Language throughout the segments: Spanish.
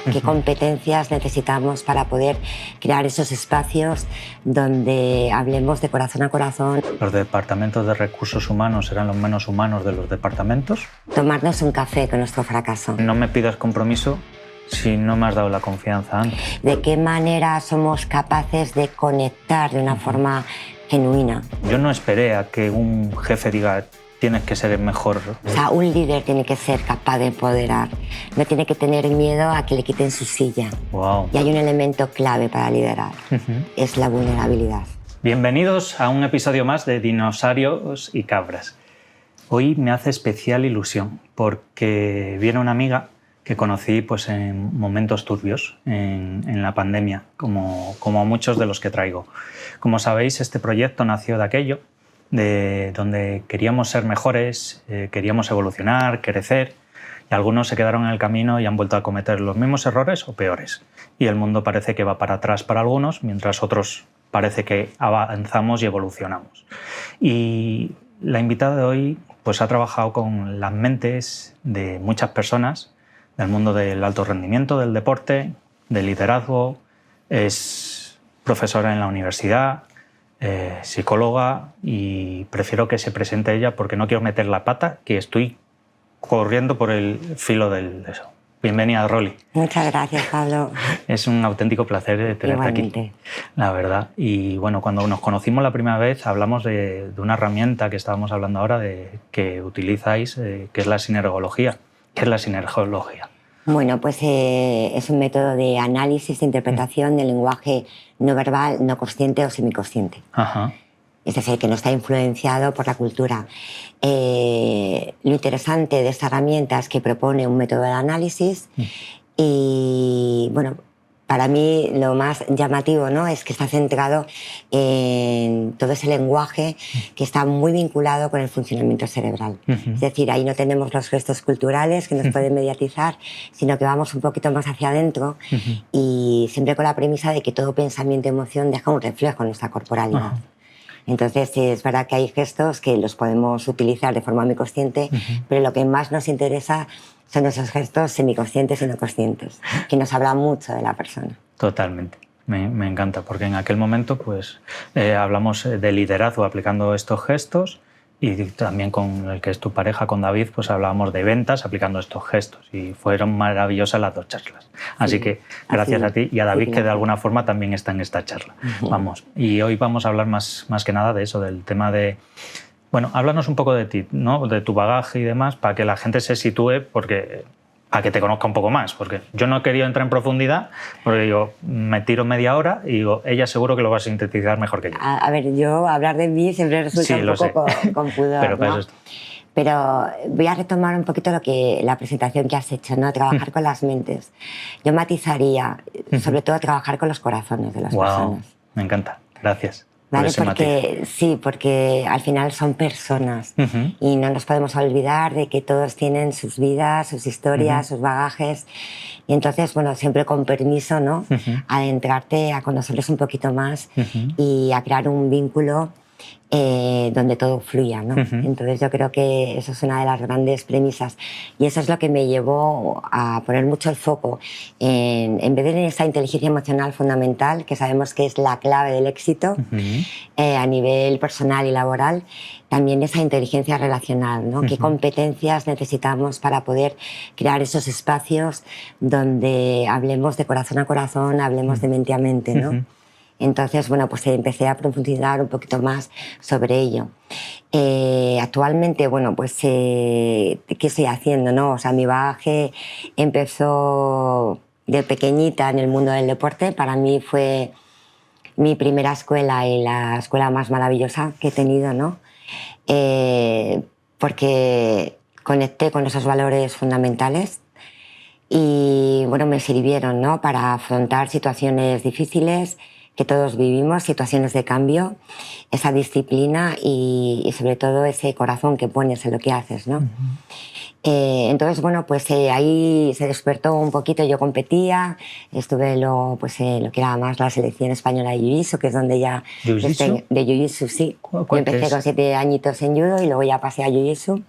qué competencias necesitamos para poder crear esos espacios donde hablemos de corazón a corazón. ¿Los departamentos de recursos humanos eran los menos humanos de los departamentos? Tomarnos un café con nuestro fracaso. No me pidas compromiso si no me has dado la confianza antes. ¿De qué manera somos capaces de conectar de una forma genuina? Yo no esperé a que un jefe diga tienes que ser el mejor. O sea, un líder tiene que ser capaz de empoderar. No tiene que tener miedo a que le quiten su silla. Wow. Y hay un elemento clave para liderar. Es la vulnerabilidad. Bienvenidos a un episodio más de Dinosaurios y Cabras. Hoy me hace especial ilusión porque viene una amiga que conocí pues, en momentos turbios en la pandemia, como muchos de los que traigo. Como sabéis, este proyecto nació de aquello, de donde queríamos ser mejores, queríamos evolucionar, crecer, y algunos se quedaron en el camino y han vuelto a cometer los mismos errores o peores. Y el mundo parece que va para atrás para algunos, mientras otros parece que avanzamos y evolucionamos. Y la invitada de hoy pues, ha trabajado con las mentes de muchas personas del mundo del alto rendimiento, del deporte, del liderazgo, es profesora en la universidad, psicóloga, y prefiero que se presente ella porque no quiero meter la pata, que estoy corriendo por el filo de eso. Bienvenida, Roli. Muchas gracias, Pablo. Es un auténtico placer tenerte aquí, la verdad. Y bueno, cuando nos conocimos la primera vez hablamos de una herramienta que estábamos hablando ahora, que utilizáis, que es la sinergología. ¿Qué es la sinergología? Bueno, pues es un método de análisis e interpretación del lenguaje no verbal, no consciente o semiconsciente. Ajá. Es decir, que no está influenciado por la cultura. Lo interesante de esta herramienta es que propone un método de análisis y, bueno, para mí lo más llamativo, ¿no?, es que está centrado en todo ese lenguaje que está muy vinculado con el funcionamiento cerebral. Es decir, ahí no tenemos los gestos culturales que nos pueden mediatizar, sino que vamos un poquito más hacia adentro y siempre con la premisa de que todo pensamiento y emoción deja un reflejo en nuestra corporalidad. Entonces, es verdad que hay gestos que los podemos utilizar de forma muy consciente, pero lo que más nos interesa son esos gestos semiconscientes y no conscientes, que nos hablan mucho de la persona. Totalmente. Me encanta, porque en aquel momento pues, hablamos de liderazgo aplicando estos gestos, y también con el que es tu pareja, con David, pues hablábamos de ventas aplicando estos gestos, y fueron maravillosas las dos charlas. Así que gracias a ti y a David, que de alguna forma también está en esta charla. Vamos. Y hoy vamos a hablar más que nada de eso, del tema de... Bueno, háblanos un poco de ti, ¿no?, de tu bagaje y demás, para que la gente se sitúe, para que te conozca un poco más, porque yo no he querido entrar en profundidad, porque digo, me tiro media hora y digo, ella seguro que lo va a sintetizar mejor que yo. A ver, yo hablar de mí siempre resulta un poco con pudor, pero, ¿no? Pero voy a retomar un poquito la presentación que has hecho, ¿no? Trabajar con las mentes. Yo matizaría, sobre todo, trabajar con los corazones de las personas. Me encanta, gracias. ¿Vale? Porque al final son personas y no nos podemos olvidar de que todos tienen sus vidas, sus historias, sus bagajes, y entonces, bueno, siempre con permiso, ¿no?, adentrarte a conocerlos un poquito más y a crear un vínculo donde todo fluya, ¿no? Entonces yo creo que eso es una de las grandes premisas, y eso es lo que me llevó a poner mucho el foco en vez de esa inteligencia emocional fundamental, que sabemos que es la clave del éxito a nivel personal y laboral, también esa inteligencia relacional, ¿no? ¿Qué competencias necesitamos para poder crear esos espacios donde hablemos de corazón a corazón, hablemos de mente a mente, ¿no? Entonces, bueno, pues empecé a profundizar un poquito más sobre ello. Actualmente, bueno, pues, ¿qué estoy haciendo, no? O sea, mi bagaje empezó de pequeñita en el mundo del deporte. Para mí fue mi primera escuela y la escuela más maravillosa que he tenido, ¿no? Porque conecté con esos valores fundamentales y, bueno, me sirvieron, ¿no?, para afrontar situaciones difíciles que todos vivimos, situaciones de cambio, esa disciplina y sobre todo ese corazón que pones en lo que haces, ¿no? Entonces, bueno, pues ahí se despertó un poquito, yo competía, estuve lo que era más la selección española de Jiu-Jitsu, que es donde ya... ¿Jiu-Jitsu? De Jiu-Jitsu, sí. Yo empecé con 7 añitos en judo y luego ya pasé a Jiu-Jitsu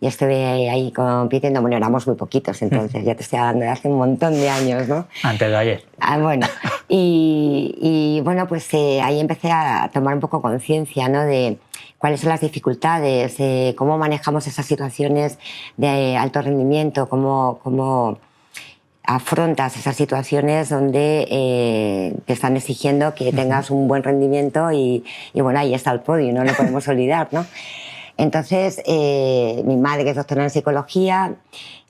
y estuve ahí compitiendo. Bueno, éramos muy poquitos entonces, ya te estoy hablando de hace un montón de años, ¿no? Antes de ayer. Bueno, y bueno, pues ahí empecé a tomar un poco conciencia, ¿no? De cuáles son las dificultades, cómo manejamos esas situaciones de alto rendimiento, cómo afrontas esas situaciones donde te están exigiendo que tengas un buen rendimiento y bueno, ahí está el podio, no lo podemos olvidar, ¿no? Entonces, mi madre es doctora en psicología,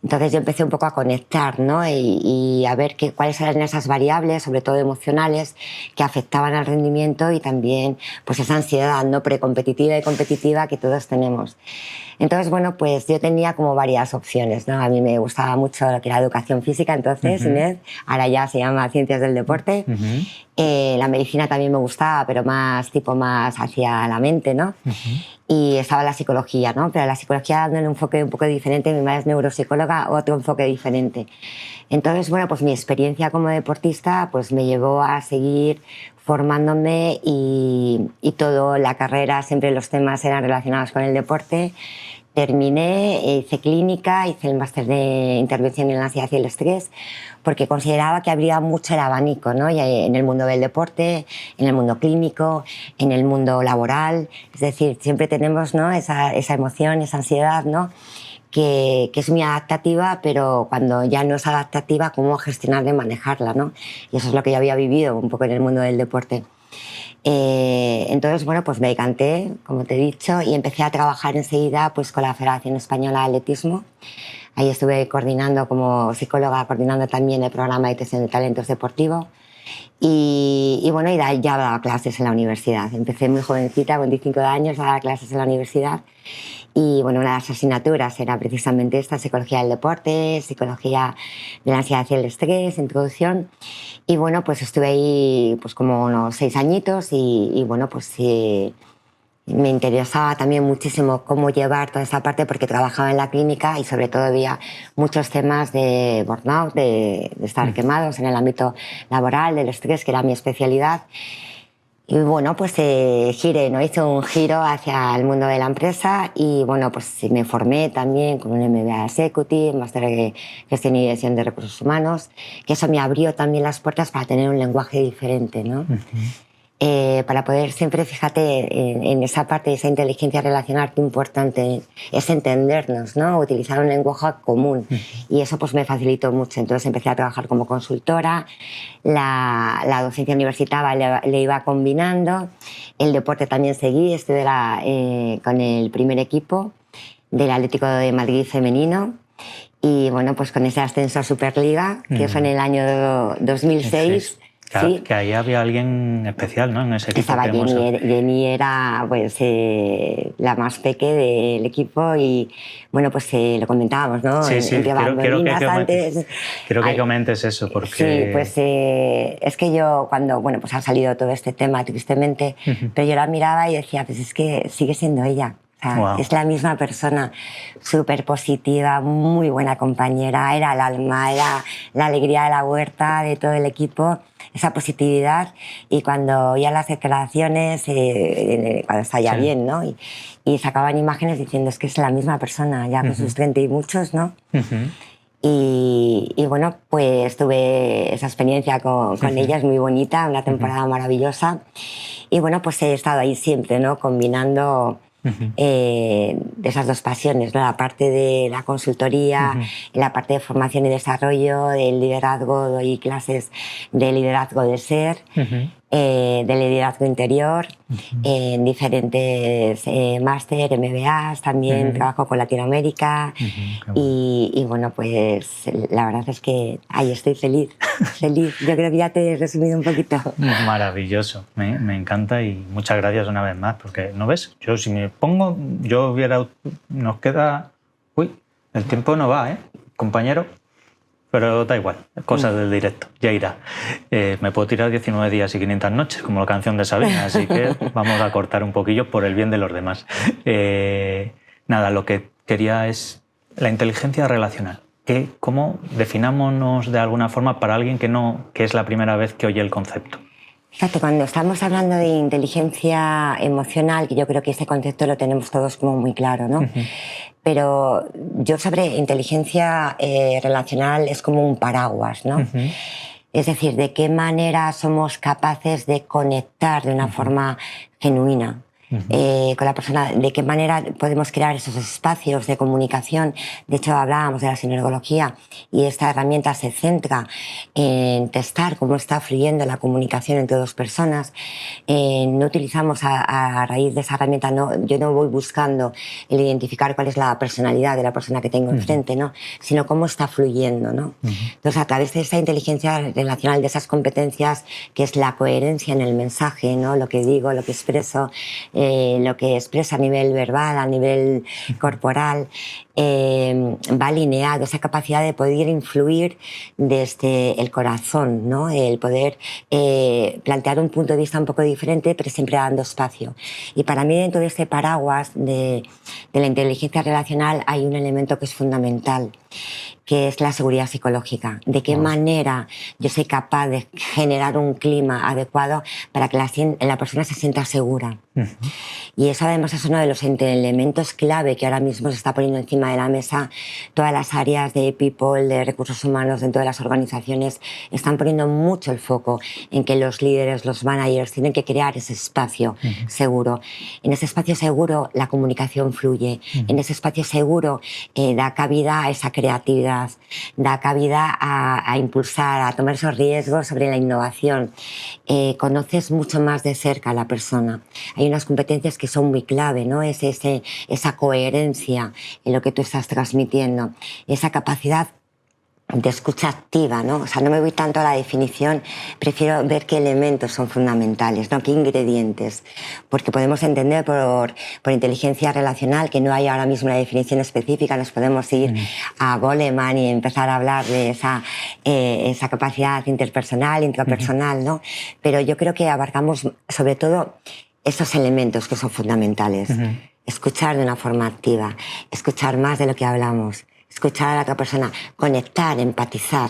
entonces yo empecé un poco a conectar, ¿no? y a ver cuáles eran esas variables, sobre todo emocionales, que afectaban al rendimiento y también pues esa ansiedad, ¿no? Precompetitiva y competitiva que todos tenemos. Entonces, bueno, pues yo tenía como varias opciones, ¿no? A mí me gustaba mucho lo que era educación física, entonces, Inés, ahora ya se llama Ciencias del Deporte. La medicina también me gustaba, pero más hacia la mente, ¿no? Y estaba la psicología, ¿no? Pero la psicología dando un enfoque un poco diferente, mi madre es neuropsicóloga, otro enfoque diferente. Entonces, bueno, pues mi experiencia como deportista pues me llevó a seguir formándome y toda la carrera, siempre los temas eran relacionados con el deporte. Terminé, hice clínica, hice el máster de intervención en la ansiedad y el estrés, porque consideraba que habría mucho el abanico, ¿no? Y en el mundo del deporte, en el mundo clínico, en el mundo laboral. Es decir, siempre tenemos, ¿no? esa emoción, esa ansiedad, ¿no? Que es muy adaptativa, pero cuando ya no es adaptativa, ¿cómo gestionarla y manejarla, ¿no? Y eso es lo que yo había vivido un poco en el mundo del deporte. Entonces, bueno, pues me decanté, como te he dicho, y empecé a trabajar enseguida pues, con la Federación Española de Atletismo. Ahí estuve coordinando como psicóloga, coordinando también el programa de detección de talentos deportivos. Y bueno, y ya daba clases en la universidad. Empecé muy jovencita, 25 años, a dar clases en la universidad. Y bueno, una de las asignaturas era precisamente esta, psicología del deporte, psicología de la ansiedad y el estrés, introducción. Y bueno, pues estuve ahí pues como unos 6 añitos y bueno, pues me interesaba también muchísimo cómo llevar toda esa parte porque trabajaba en la clínica y sobre todo había muchos temas de burnout, de estar quemados en el ámbito laboral, del estrés, que era mi especialidad. Y bueno, pues giré, ¿no? Hice un giro hacia el mundo de la empresa y bueno, pues me formé también con un MBA Executive, máster de gestión y dirección de recursos humanos, que eso me abrió también las puertas para tener un lenguaje diferente, ¿no? Para poder siempre, fíjate, en esa parte de esa inteligencia relacional, qué importante es entendernos, ¿no? Utilizar un lenguaje común. Y eso pues me facilitó mucho. Entonces empecé a trabajar como consultora, la docencia universitaria le iba combinando, el deporte también seguí, estuve con el primer equipo del Atlético de Madrid femenino. Y bueno, pues con ese ascenso a Superliga, que fue en el año 2006. Claro, sí. Que ahí había alguien especial, ¿no? En ese equipo. Estaba Jenny era pues, la más peque del equipo y bueno, pues lo comentábamos, ¿no? Sí, quiero que comentes eso porque... Sí, pues es que yo cuando, bueno, pues ha salido todo este tema tristemente, pero yo la miraba y decía, pues es que sigue siendo ella. Wow. Es la misma persona, súper positiva, muy buena compañera, era el alma, era la alegría de la huerta, de todo el equipo, esa positividad. Y cuando oía las declaraciones, cuando está ya bien, ¿no? Y sacaban imágenes diciendo, es que es la misma persona, ya con sus 30 y muchos, ¿no? Y bueno, pues tuve esa experiencia con ella, es muy bonita, una temporada maravillosa. Y bueno, pues he estado ahí siempre, ¿no? Combinando... de esas dos pasiones, ¿no? La parte de la consultoría, la parte de formación y desarrollo, del liderazgo, doy clases de liderazgo de ser, de liderazgo interior, en diferentes máster, MBAs, también trabajo con Latinoamérica y bueno, pues la verdad es que ahí estoy feliz. Yo creo que ya te he resumido un poquito. Maravilloso, me encanta y muchas gracias una vez más, porque, ¿no ves? Yo si me pongo, nos queda... Uy, el tiempo no va, ¿eh? Compañero, pero da igual, cosas del directo, ya irá. Me puedo tirar 19 días y 500 noches, como la canción de Sabina, así que vamos a cortar un poquillo por el bien de los demás. Nada, lo que quería es la inteligencia relacional. ¿Cómo definámonos de alguna forma para alguien que es la primera vez que oye el concepto? Fíjate, cuando estamos hablando de inteligencia emocional, que yo creo que ese concepto lo tenemos todos como muy claro, ¿no? Pero yo sobre inteligencia relacional es como un paraguas, ¿no? Es decir, de qué manera somos capaces de conectar de una forma genuina con la persona, de qué manera podemos crear esos espacios de comunicación. De hecho, hablábamos de la sinergología y esta herramienta se centra en testar cómo está fluyendo la comunicación entre dos personas. No utilizamos a raíz de esa herramienta, yo no voy buscando el identificar cuál es la personalidad de la persona que tengo enfrente, ¿no? Sino cómo está fluyendo, ¿no? Entonces, a través de esta inteligencia relacional, de esas competencias, que es la coherencia en el mensaje, ¿no? Lo que digo, lo que expreso, lo que expresa a nivel verbal, a nivel corporal, va alineado, esa capacidad de poder influir desde el corazón, ¿no? El poder plantear un punto de vista un poco diferente, pero siempre dando espacio. Y para mí, dentro de este paraguas de la inteligencia relacional, hay un elemento que es fundamental, que es la seguridad psicológica. De qué manera yo soy capaz de generar un clima adecuado para que la persona se sienta segura. Y eso además es uno de los elementos clave que ahora mismo se está poniendo encima de la mesa. Todas las áreas de people, de recursos humanos dentro de las organizaciones están poniendo mucho el foco en que los líderes, los managers tienen que crear ese espacio seguro. En ese espacio seguro la comunicación fluye. En ese espacio seguro da cabida a esa creatividad, da cabida a impulsar, a tomar esos riesgos sobre la innovación. Conoces mucho más de cerca a la persona. Hay unas competencias que son muy clave, ¿no? Es esa coherencia en lo que tú estás transmitiendo, esa capacidad de escucha activa, ¿no? O sea, no me voy tanto a la definición, prefiero ver qué elementos son fundamentales, ¿no? Qué ingredientes, porque podemos entender por inteligencia relacional que no hay ahora mismo una definición específica, nos podemos ir a Goleman y empezar a hablar de esa capacidad interpersonal, intrapersonal, ¿no? Pero yo creo que abarcamos sobre todo esos elementos que son fundamentales. Escuchar de una forma activa, escuchar más de lo que hablamos, escuchar a la otra persona, conectar, empatizar,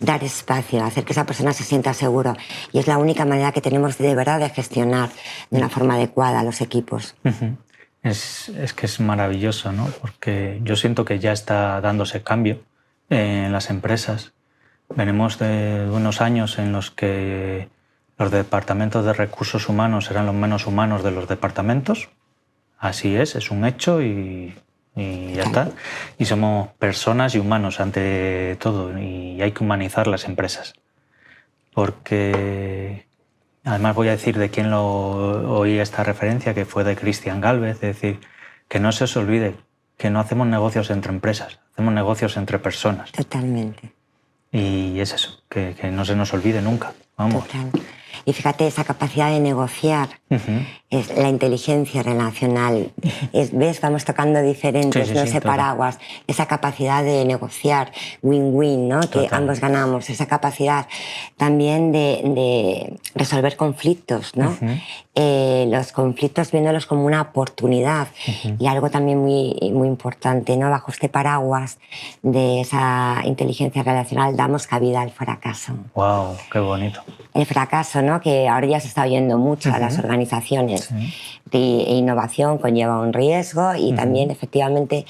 dar espacio, hacer que esa persona se sienta seguro. Y es la única manera que tenemos de verdad de gestionar de una forma adecuada a los equipos. Es que es maravilloso, ¿no? Porque yo siento que ya está dándose cambio en las empresas. Venimos de unos años en los que los departamentos de recursos humanos eran los menos humanos de los departamentos. Así es un hecho y ya está. Y somos personas y humanos ante todo y hay que humanizar las empresas. Porque, además voy a decir de quién oí esta referencia, que fue de Cristian Gálvez, es decir, que no se os olvide que no hacemos negocios entre empresas, hacemos negocios entre personas. Totalmente. Y es eso, que no se nos olvide nunca. Vamos. Total. Y fíjate, esa capacidad de negociar es la inteligencia relacional. ¿Ves? Vamos tocando diferentes, no sé, paraguas. Esa capacidad de negociar, win-win, ¿no? Que ambos ganamos. Esa capacidad también de resolver conflictos, ¿no? Los conflictos viéndolos como una oportunidad. Y algo también muy, muy importante, ¿no? Bajo este paraguas de esa inteligencia relacional damos cabida al fracaso. ¡Wow! ¡Qué bonito! El fracaso, ¿no? Que ahora ya se está oyendo mucho a las organizaciones. De innovación conlleva un riesgo y también efectivamente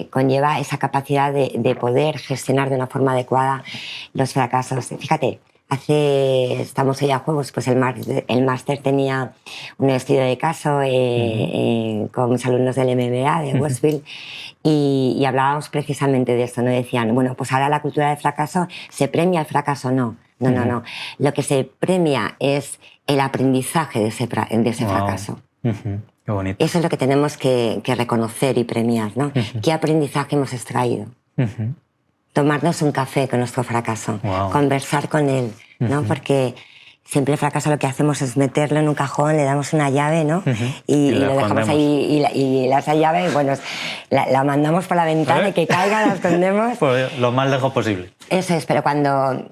conlleva esa capacidad de poder gestionar de una forma adecuada los fracasos. Fíjate, estamos hoy a juegos, pues el máster tenía un estudio de caso con mis alumnos del MBA de Westfield y hablábamos precisamente de esto, ¿no? Decían, bueno, pues ahora la cultura del fracaso, ¿se premia el fracaso o no? No. Lo que se premia es el aprendizaje de ese fracaso. Qué bonito. Eso es lo que tenemos que reconocer y premiar, ¿no? ¿Qué aprendizaje hemos extraído? Tomarnos un café con nuestro fracaso, conversar con él, ¿no? Porque siempre el fracaso lo que hacemos es meterlo en un cajón, le damos una llave, ¿no? Y lo dejamos ahí. Y esa llave, bueno, la mandamos por la ventana y que caiga, la escondemos. Pues lo más lejos posible. Eso es, pero cuando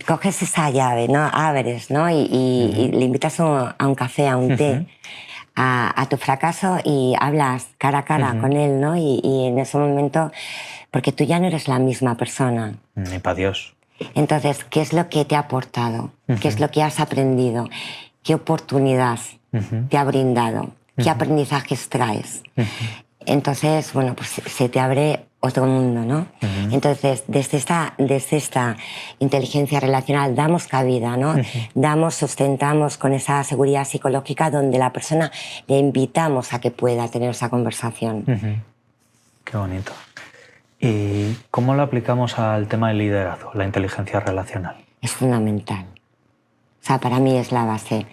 coges esa llave, ¿no? Abres, ¿no? Y le invitas a un café, a un té, a tu fracaso y hablas cara a cara con él, ¿no? Y en ese momento, porque tú ya no eres la misma persona. Ni para Dios. Entonces, ¿qué es lo que te ha aportado? ¿Qué es lo que has aprendido? ¿Qué oportunidad te ha brindado? ¿Qué aprendizajes traes? Entonces, bueno, pues se te abre otro mundo, ¿no? Entonces, desde esta inteligencia relacional damos cabida, ¿no? Sustentamos con esa seguridad psicológica donde la persona le invitamos a que pueda tener esa conversación. Qué bonito. ¿Y cómo lo aplicamos al tema del liderazgo, la inteligencia relacional? Es fundamental. O sea, para mí es la base.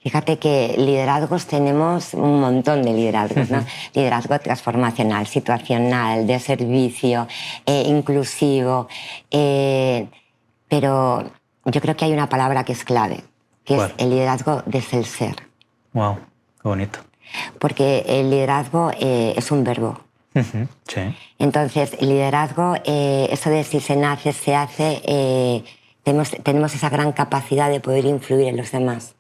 Fíjate que liderazgos tenemos un montón de liderazgos, ¿no? Liderazgo transformacional, situacional, de servicio, inclusivo. Pero yo creo que hay una palabra que es clave, que es el liderazgo desde el ser. ¡Wow! ¡Qué bonito! Porque el liderazgo es un verbo. Sí. Entonces, el liderazgo, eso de si se nace, se hace, tenemos esa gran capacidad de poder influir en los demás.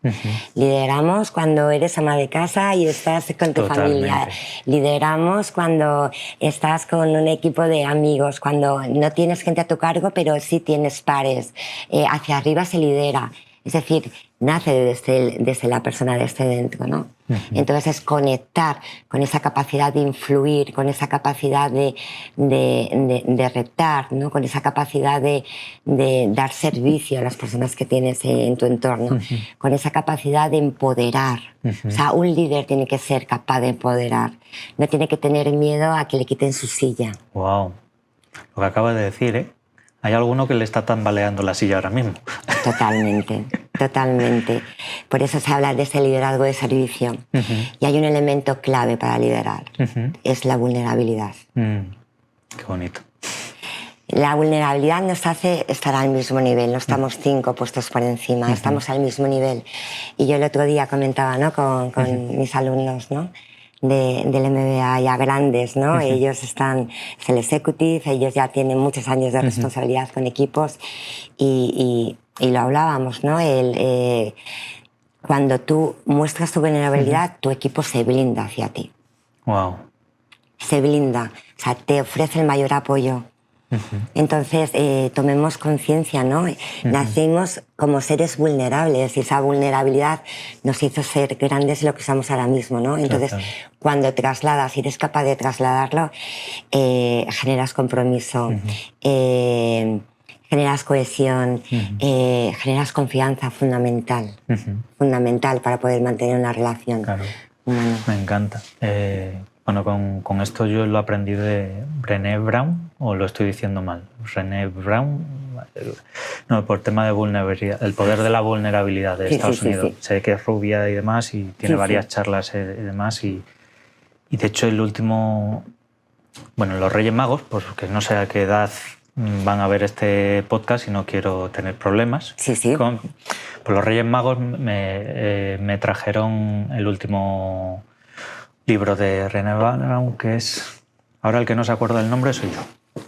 Lideramos cuando eres ama de casa y estás con tu familia. Lideramos cuando estás con un equipo de amigos, cuando no tienes gente a tu cargo, pero sí tienes pares. Hacia arriba se lidera. Es decir, nace desde la persona, desde dentro, ¿no? Entonces es conectar con esa capacidad de influir, con esa capacidad de retar, ¿no? Con esa capacidad de dar servicio a las personas que tienes en tu entorno, con esa capacidad de empoderar. O sea, un líder tiene que ser capaz de empoderar, no tiene que tener miedo a que le quiten su silla. ¡Wow! Lo que acabas de decir, ¿eh? Hay alguno que le está tambaleando la silla ahora mismo. Totalmente, totalmente. Por eso se habla de ese liderazgo de servicio. Y hay un elemento clave para liderar, es la vulnerabilidad. Qué bonito. La vulnerabilidad nos hace estar al mismo nivel, no estamos 5 puestos por encima, estamos al mismo nivel. Y yo el otro día comentaba, ¿no? con mis alumnos, ¿no? del MBA ya grandes, ¿no? Ellos están, es el executive, ellos ya tienen muchos años de responsabilidad con equipos y lo hablábamos, ¿no? Cuando tú muestras tu vulnerabilidad, tu equipo se blinda hacia ti. Wow. Se blinda, o sea, te ofrece el mayor apoyo. Entonces, tomemos conciencia, ¿no? Nacimos como seres vulnerables y esa vulnerabilidad nos hizo ser grandes en lo que somos ahora mismo, ¿no? Entonces, cuando trasladas y eres capaz de trasladarlo, generas compromiso, generas cohesión, generas confianza fundamental, fundamental para poder mantener una relación humana. Me encanta. Bueno, con esto yo lo aprendí de Brené Brown, o lo estoy diciendo mal. Brené Brown, no, por tema de vulnerabilidad, el poder de la vulnerabilidad de Estados Unidos. Sé que es rubia y demás y tiene varias charlas y demás. Y de hecho el último, bueno, los Reyes Magos, porque no sé a qué edad van a ver este podcast y no quiero tener problemas. Pues los Reyes Magos me trajeron el último libro de Brené Brown, que es... Ahora el que no se acuerda del nombre soy yo.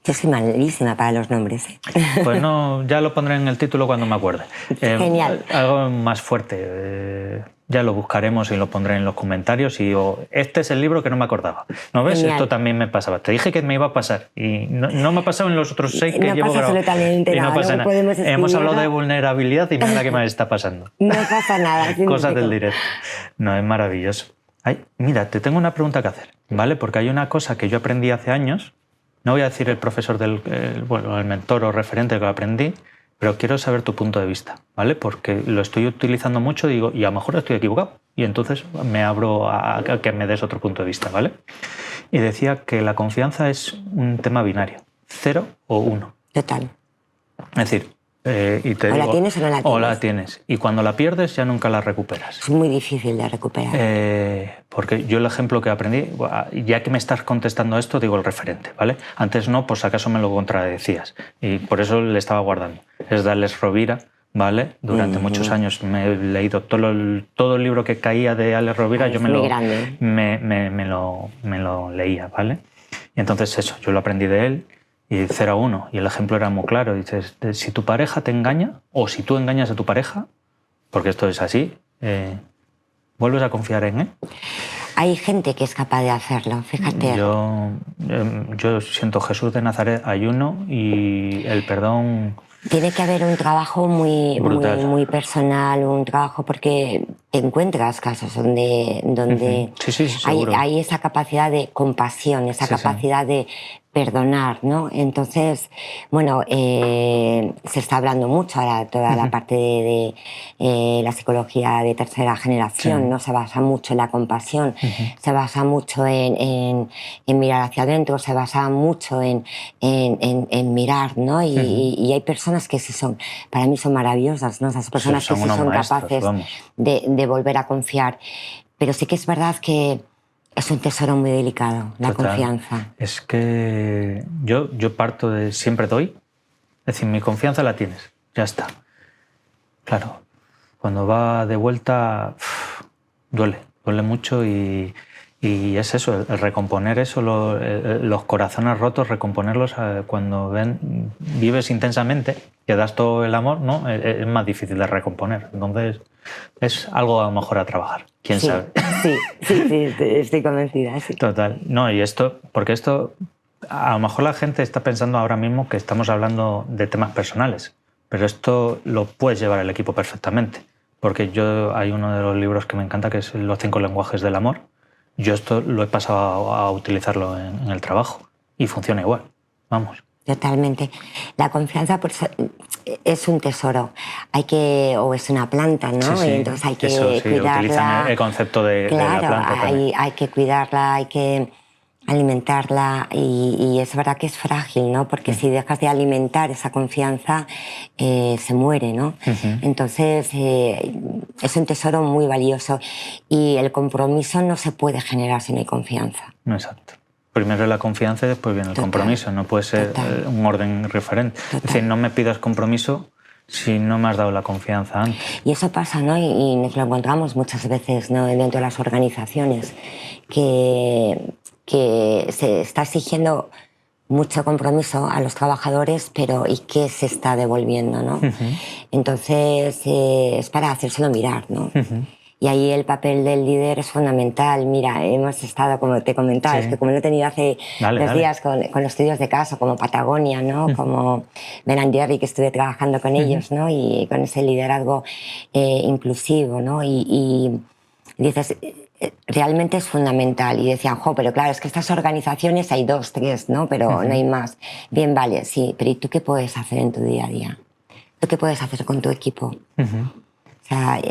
Yo soy malísima para los nombres. Pues no, ya lo pondré en el título cuando me acuerde. Genial. Algo más fuerte. Ya lo buscaremos y lo pondré en los comentarios. Y este es el libro que no me acordaba. ¿No ves? Genial. Esto también me pasaba. Te dije que me iba a pasar. Y no me ha pasado en los otros 6 que llevo grabado. Absolutamente nada. No pasa nada. Hemos hablado de vulnerabilidad y mira qué me está pasando. No pasa nada. Cosas del directo. No, es maravilloso. Ay, mira, te tengo una pregunta que hacer, ¿vale? Porque hay una cosa que yo aprendí hace años. No voy a decir el profesor el mentor o referente que lo aprendí, pero quiero saber tu punto de vista, ¿vale? Porque lo estoy utilizando mucho, digo, y a lo mejor estoy equivocado. Y entonces me abro a que me des otro punto de vista, ¿vale? Y decía que la confianza es un tema binario, 0 o 1. Total. Es decir, y te o digo, la tienes o no la tienes. O la tienes. Y cuando la pierdes ya nunca la recuperas. Es muy difícil de recuperar. Porque yo el ejemplo que aprendí, ya que me estás contestando esto, digo el referente, ¿vale? Antes no, por si acaso me lo contradecías. Y por eso le estaba guardando. Es de Alex Rovira, ¿vale? Durante muchos años me he leído todo el libro que caía de Alex Rovira, yo me lo leía, ¿vale? Y entonces eso, yo lo aprendí de él, y 0 a 1, y el ejemplo era muy claro. Dices, si tu pareja te engaña, o si tú engañas a tu pareja, porque esto es así, ¿vuelves a confiar en él? Hay gente que es capaz de hacerlo, fíjate. Yo siento Jesús de Nazaret, ayuno y el perdón. Tiene que haber un trabajo muy personal, un trabajo porque te encuentras casos donde hay esa capacidad de compasión, esa capacidad de perdonar, ¿no? Entonces, bueno, se está hablando mucho ahora toda la parte de la psicología de tercera generación, ¿no? Se basa mucho en la compasión, se basa mucho en mirar hacia adentro, se basa mucho en mirar, ¿no? Y hay personas que sí son, para mí son maravillosas, ¿no? Esas personas que sí son maestros, capaces de volver a confiar. Pero sí que es verdad que es un tesoro muy delicado, la confianza. Es que yo parto de siempre doy, es decir, mi confianza la tienes, ya está. Claro, cuando va de vuelta, duele mucho y es eso, el recomponer eso, los corazones rotos, recomponerlos cuando vives intensamente, que das todo el amor, ¿no? Es más difícil de recomponer. Entonces, es algo a lo mejor a trabajar. ¿Quién sabe? Sí, estoy convencida. Sí. Total. No, y porque esto, a lo mejor la gente está pensando ahora mismo que estamos hablando de temas personales, pero esto lo puedes llevar al equipo perfectamente. Porque hay uno de los libros que me encanta, que es Los 5 lenguajes del amor. Yo esto lo he pasado a utilizarlo en el trabajo y funciona igual. Vamos. Totalmente. La confianza es un tesoro. O es una planta, ¿no? Sí. Y entonces hay que cuidarla. Utilizan el concepto de la planta. Hay que cuidarla, hay que alimentarla y es verdad que es frágil, ¿no? Porque si dejas de alimentar esa confianza, se muere, ¿no? Entonces, es un tesoro muy valioso y el compromiso no se puede generar si no hay confianza. Exacto. Primero la confianza y después viene el compromiso. No puede ser un orden referente. Es decir, no me pidas compromiso si no me has dado la confianza antes. Y eso pasa, ¿no? Y nos lo encontramos muchas veces, ¿no? Dentro de las organizaciones, que se está exigiendo mucho compromiso a los trabajadores, pero ¿y qué se está devolviendo, no? Entonces, es para hacérselo mirar, ¿no? Y ahí el papel del líder es fundamental. Mira, hemos estado, como te comentaba, es que como lo he tenido hace 2 días con los estudios de caso, como Patagonia, ¿no? Como Ben & Jerry, que estuve trabajando con ellos, ¿no? Y con ese liderazgo inclusivo, ¿no? Y dices, realmente es fundamental. Y decían, pero claro, es que estas organizaciones hay 2, 3, ¿no? Pero no hay más. Bien, vale, sí, pero ¿y tú qué puedes hacer en tu día a día? ¿Tú qué puedes hacer con tu equipo? O sea,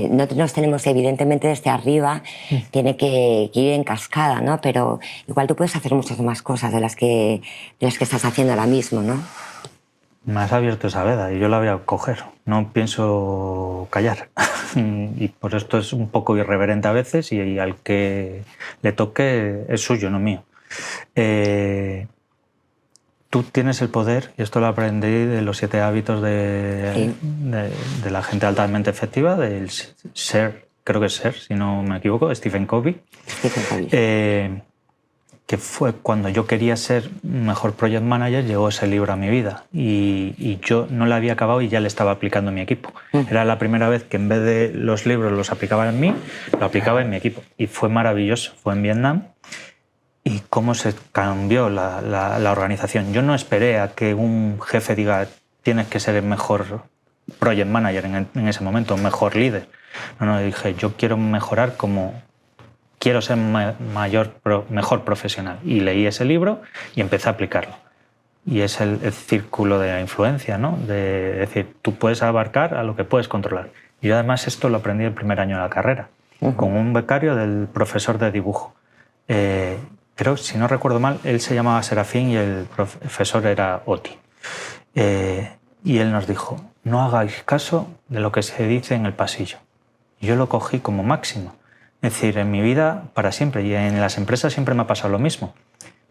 nosotros tenemos, evidentemente, desde arriba, tiene que ir en cascada, ¿no? Pero igual tú puedes hacer muchas más cosas de las que estás haciendo ahora mismo, ¿no? Me has abierto esa veda y yo la voy a coger. No pienso callar. Y por esto es un poco irreverente a veces y al que le toque es suyo, no mío. Tú tienes el poder, y esto lo aprendí de los 7 hábitos de la gente altamente efectiva, del SER, creo que es SER, si no me equivoco, Stephen Covey. Que fue cuando yo quería ser mejor project manager, llegó ese libro a mi vida y yo no lo había acabado y ya le estaba aplicando en mi equipo. Era la primera vez que en vez de los libros los aplicaba en mí, lo aplicaba en mi equipo. Y fue maravilloso, fue en Vietnam. Y cómo se cambió la organización. Yo no esperé a que un jefe diga tienes que ser el mejor project manager en ese momento, mejor líder. No, dije yo quiero mejorar quiero ser mejor profesional. Y leí ese libro y empecé a aplicarlo. Y es el círculo de la influencia, ¿no? De decir, tú puedes abarcar a lo que puedes controlar. Y yo además esto lo aprendí el primer año de la carrera, con un becario del profesor de dibujo. Pero si no recuerdo mal, él se llamaba Serafín y el profesor era Oti. Y él nos dijo, no hagáis caso de lo que se dice en el pasillo. Y yo lo cogí como máximo. Es decir, en mi vida para siempre, y en las empresas siempre me ha pasado lo mismo.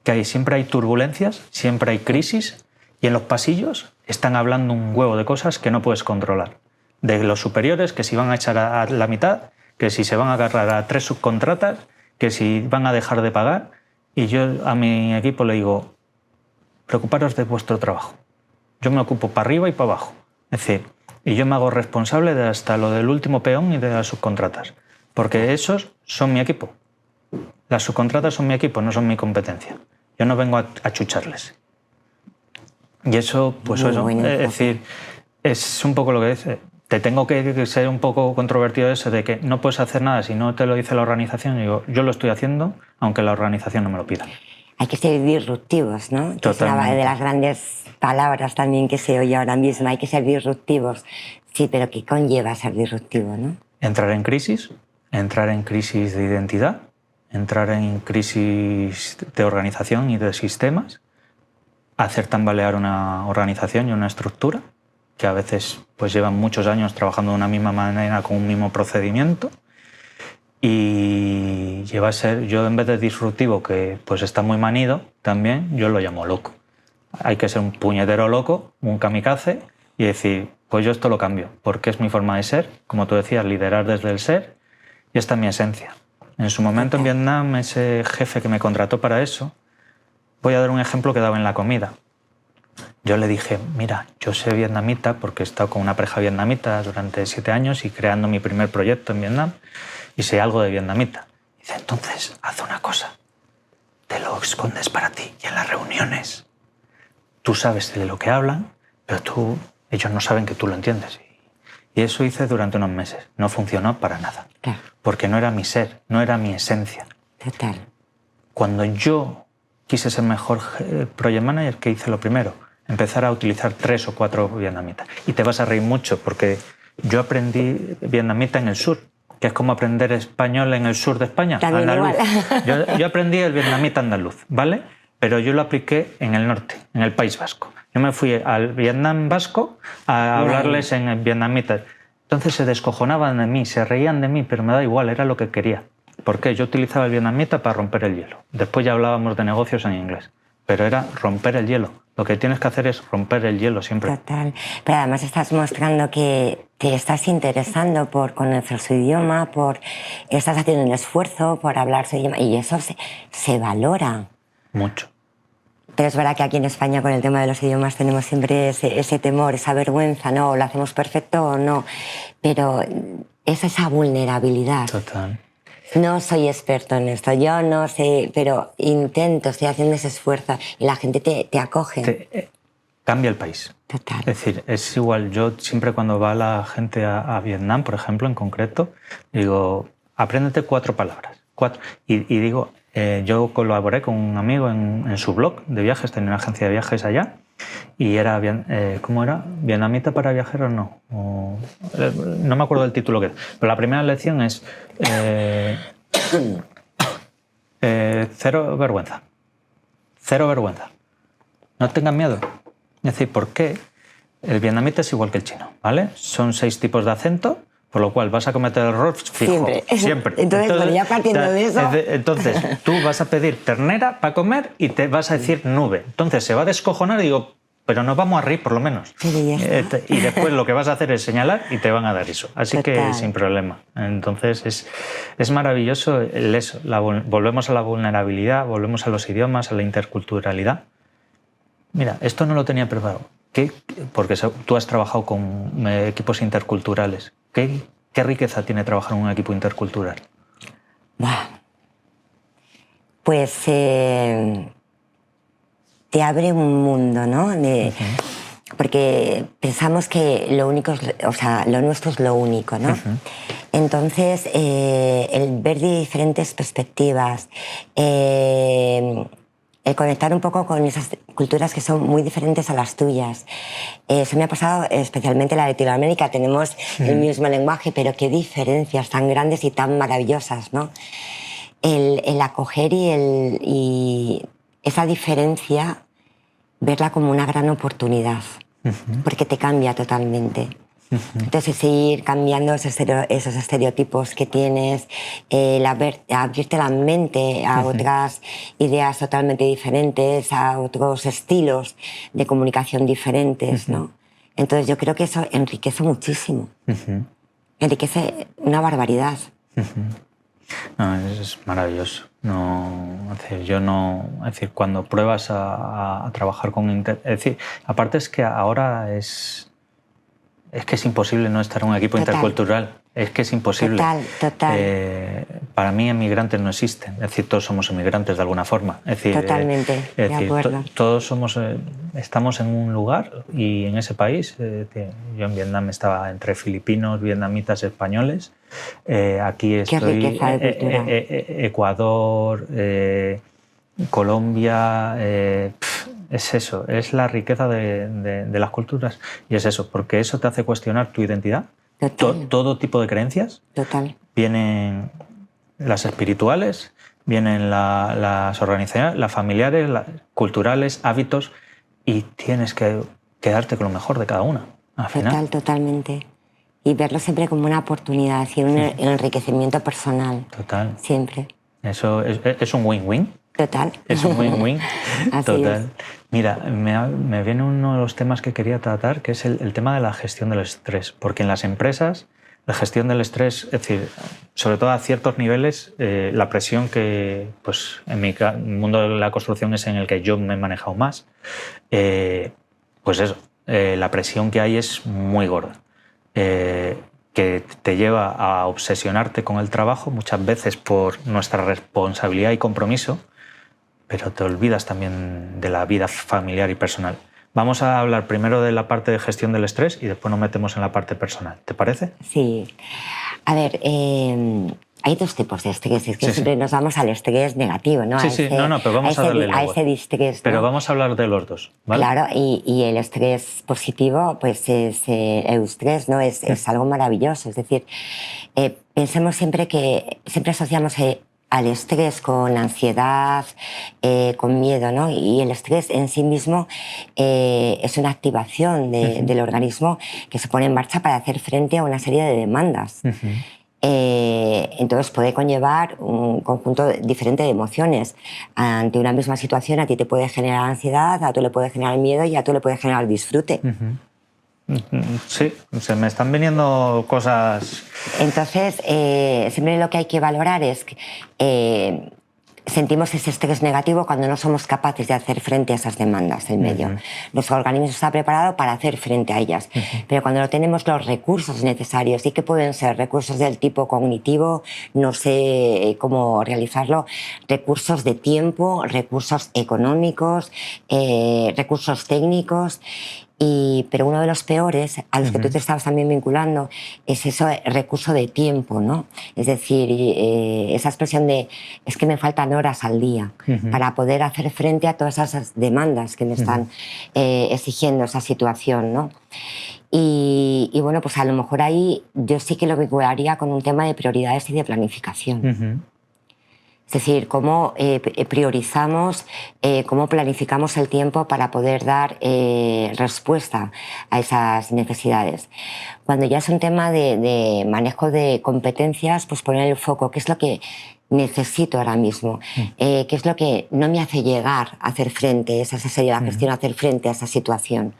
Que siempre hay turbulencias, siempre hay crisis, y en los pasillos están hablando un huevo de cosas que no puedes controlar. De los superiores, que si van a echar a la mitad, que si se van a agarrar a 3 subcontratas, que si van a dejar de pagar. Y yo a mi equipo le digo, preocuparos de vuestro trabajo. Yo me ocupo para arriba y para abajo. Es decir, y yo me hago responsable de hasta lo del último peón y de las subcontratas. Porque esos son mi equipo. Las subcontratas son mi equipo, no son mi competencia. Yo no vengo a chucharles. Y eso, pues eso, es decir, es un poco lo que dice. Te tengo que ser un poco controvertido eso de que no puedes hacer nada si no te lo dice la organización. Y digo, yo lo estoy haciendo, aunque la organización no me lo pida. Hay que ser disruptivos, ¿no? Que es una de las grandes palabras también que se oye ahora mismo. Hay que ser disruptivos. Sí, pero ¿qué conlleva ser disruptivo, no? Entrar en crisis de identidad, entrar en crisis de organización y de sistemas, hacer tambalear una organización y una estructura que a veces pues llevan muchos años trabajando de una misma manera con un mismo procedimiento, y lleva a ser, yo en vez de disruptivo, que pues está muy manido también, yo lo llamo loco. Hay que ser un puñetero loco, un kamikaze, y decir, pues yo esto lo cambio, porque es mi forma de ser, como tú decías, liderar desde el ser, y esta es mi esencia. En su momento en Vietnam, ese jefe que me contrató para eso, voy a dar un ejemplo que daba en la comida. Yo le dije, mira, yo sé vietnamita porque he estado con una pareja vietnamita durante 7 años y creando mi primer proyecto en Vietnam, y sé algo de vietnamita. Dice, entonces, haz una cosa, te lo escondes para ti, y en las reuniones tú sabes de lo que hablan, pero ellos no saben que tú lo entiendes. Y eso hice durante unos meses. No funcionó para nada. Claro. Porque no era mi ser, no era mi esencia. Total. Cuando yo quise ser mejor project manager, ¿qué hice lo primero? Empezar a utilizar 3 o 4 vietnamitas. Y te vas a reír mucho porque yo aprendí vietnamita en el sur, que es como aprender español en el sur de España. También andaluz. Igual. Yo aprendí el vietnamita andaluz, ¿vale? Pero yo lo apliqué en el norte, en el País Vasco. Yo me fui al Vietnam vasco a hablarles en vietnamita. Entonces se descojonaban de mí, se reían de mí, pero me da igual, era lo que quería. ¿Por qué? Yo utilizaba el vietnamita para romper el hielo. Después ya hablábamos de negocios en inglés, pero era romper el hielo. Lo que tienes que hacer es romper el hielo siempre. Total. Pero además estás mostrando que te estás interesando por conocer su idioma, estás haciendo un esfuerzo por hablar su idioma, y eso se valora. Mucho. Pero es verdad que aquí en España con el tema de los idiomas tenemos siempre ese temor, esa vergüenza, ¿no? ¿Lo hacemos perfecto o no? Pero es esa vulnerabilidad. Total. No soy experto en esto, yo no sé, pero intento, estoy haciendo ese esfuerzo y la gente te acoge. Cambia el país. Total. Es decir, es igual, yo siempre cuando va la gente a Vietnam, por ejemplo, en concreto, digo, apréndete 4 palabras. 4. Y digo, yo colaboré con un amigo en su blog de viajes, tenía una agencia de viajes allá, y era, ¿cómo era? ¿Vietnamita para viajeros? No. No me acuerdo del título que era. Pero la primera lección es cero vergüenza. Cero vergüenza. No tengan miedo. Es decir, ¿por qué? El vietnamita es igual que el chino, ¿vale? Son 6 tipos de acento, por lo cual vas a cometer el error fijo. Siempre. Entonces, bueno, ya partiendo de eso... Entonces, tú vas a pedir ternera para comer y te vas a decir nube. Entonces, se va a descojonar y digo, pero nos vamos a reír por lo menos. Sí, y después lo que vas a hacer es señalar y te van a dar eso. Así Total. Que sin problema. Entonces, es maravilloso eso. Volvemos a la vulnerabilidad, volvemos a los idiomas, a la interculturalidad. Mira, esto no lo tenía preparado. Porque tú has trabajado con equipos interculturales. ¿Qué riqueza tiene trabajar en un equipo intercultural? Pues te abre un mundo, ¿no? Porque pensamos que lo nuestro es lo único, ¿no? Entonces, el ver diferentes perspectivas, el conectar un poco con esas culturas que son muy diferentes a las tuyas. Eso me ha pasado especialmente en la Latinoamérica. Tenemos el mismo lenguaje, pero qué diferencias tan grandes y tan maravillosas, ¿no? El acoger y esa diferencia, verla como una gran oportunidad, porque te cambia totalmente. Entonces, ir cambiando esos estereotipos que tienes, abrirte la mente a otras ideas totalmente diferentes, a otros estilos de comunicación diferentes, ¿no? Entonces, yo creo que eso enriquece muchísimo. Enriquece una barbaridad. No, es maravilloso. Cuando pruebas a trabajar con... aparte es que ahora es que es imposible no estar en un equipo intercultural. Es que es imposible. Total. Para mí, emigrantes no existen. Es decir, todos somos emigrantes de alguna forma. Totalmente, de acuerdo. Todos estamos en un lugar y en ese país. Yo en Vietnam estaba entre filipinos, vietnamitas, españoles. Aquí estoy. Qué riqueza de cultura. Ecuador, Colombia. Es eso, es la riqueza de las culturas. Y es eso, porque eso te hace cuestionar tu identidad. Todo tipo de creencias. Total. Vienen las espirituales, vienen las organizacionales, las familiares, las culturales, hábitos, y tienes que quedarte con lo mejor de cada una. Totalmente. Y verlo siempre como una oportunidad y un enriquecimiento personal. Total. Siempre. Eso es un win-win. Total. Es un win-win. Total. Es. Mira, me viene uno de los temas que quería tratar, que es el tema de la gestión del estrés. Porque en las empresas, la gestión del estrés, es decir, sobre todo a ciertos niveles, la presión que, pues, en mi mundo de la construcción es en el que yo me he manejado más, pues eso, la presión que hay es muy gorda. Que te lleva a obsesionarte con el trabajo, muchas veces por nuestra responsabilidad y compromiso, pero te olvidas también de la vida familiar y personal. Vamos a hablar primero de la parte de gestión del estrés y después nos metemos en la parte personal. ¿Te parece? Sí. A ver, hay dos tipos de estrés. Es que siempre nos vamos al estrés negativo, ¿no? Pero vamos a darle a ese distrés, ¿no? Pero vamos a hablar de los dos, ¿vale? Claro, y el estrés positivo, pues es eustrés, ¿no? Es algo maravilloso. Es decir, pensemos siempre asociamos al estrés con ansiedad, con miedo, ¿no? Y el estrés en sí mismo es una activación del organismo que se pone en marcha para hacer frente a una serie de demandas. Entonces puede conllevar un conjunto diferente de emociones. Ante una misma situación a ti te puede generar ansiedad, a tú le puede generar miedo y a tú le puede generar disfrute. Sí, se me están viniendo cosas. Entonces, siempre lo que hay que valorar es que sentimos ese estrés negativo cuando no somos capaces de hacer frente a esas demandas del medio. Nuestro organismo está preparado para hacer frente a ellas, pero cuando no tenemos los recursos necesarios, y que pueden ser recursos del tipo cognitivo, no sé cómo realizarlo, recursos de tiempo, recursos económicos, recursos técnicos. Pero uno de los peores, a los que tú te estabas también vinculando, es ese recurso de tiempo, ¿no? Es decir, esa expresión de es que me faltan horas al día para poder hacer frente a todas esas demandas que me están exigiendo esa situación, ¿no? Y bueno, pues a lo mejor ahí yo sí que lo vincularía con un tema de prioridades y de planificación. Es decir, cómo priorizamos, cómo planificamos el tiempo para poder dar respuesta a esas necesidades. Cuando ya es un tema de manejo de competencias, pues poner el foco, ¿qué es lo que necesito ahora mismo? ¿Qué es lo que no me hace llegar a hacer frente, esa sería la gestión, a hacer frente a esa situación?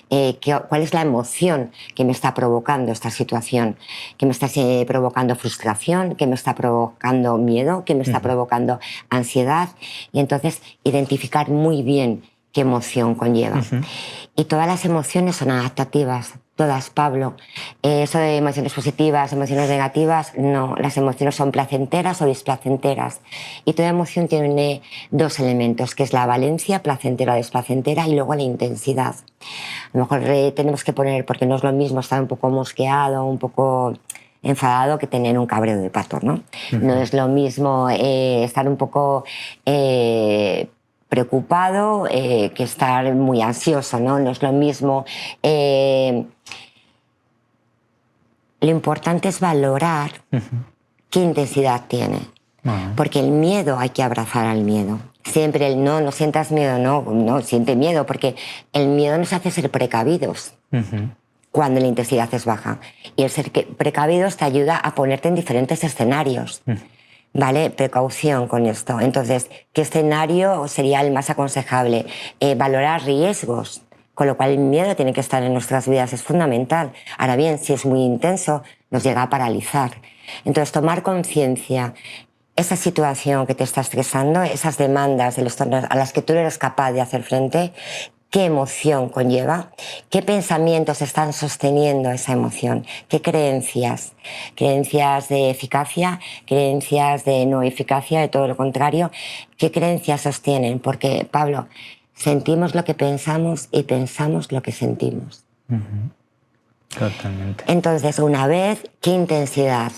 ¿Cuál es la emoción que me está provocando esta situación? ¿Que me está provocando frustración? ¿Que me está provocando miedo? ¿Que me está provocando ansiedad? Y entonces identificar muy bien qué emoción conlleva. Y todas las emociones son adaptativas. Todas, Pablo. Eso de emociones positivas, emociones negativas, no. Las emociones son placenteras o displacenteras. Y toda emoción tiene dos elementos, que es la valencia, placentera o desplacentera, y luego la intensidad. A lo mejor tenemos que poner, porque no es lo mismo estar un poco mosqueado, un poco enfadado, que tener un cabreo de pato, ¿no? No es lo mismo estar un poco preocupado que estar muy ansioso, ¿no? No es lo mismo. Lo importante es valorar qué intensidad tiene. Porque el miedo, hay que abrazar al miedo. Siempre el no sientas miedo, no, siente miedo, porque el miedo nos hace ser precavidos. cuando la intensidad es baja. Y el ser precavidos te ayuda a ponerte en diferentes escenarios. ¿Vale? Precaución con esto. Entonces, ¿qué escenario sería el más aconsejable? Valorar riesgos, con lo cual el miedo tiene que estar en nuestras vidas, es fundamental. Ahora bien, si es muy intenso, nos llega a paralizar. Entonces, tomar conciencia, esa situación que te está estresando, esas demandas de los torneos a las que tú eres capaz de hacer frente, qué emoción conlleva, qué pensamientos están sosteniendo esa emoción, qué creencias de eficacia, creencias de no eficacia, de todo lo contrario, qué creencias sostienen, porque, Pablo, sentimos lo que pensamos y pensamos lo que sentimos. Totalmente. Entonces, una vez, ¿qué intensidad?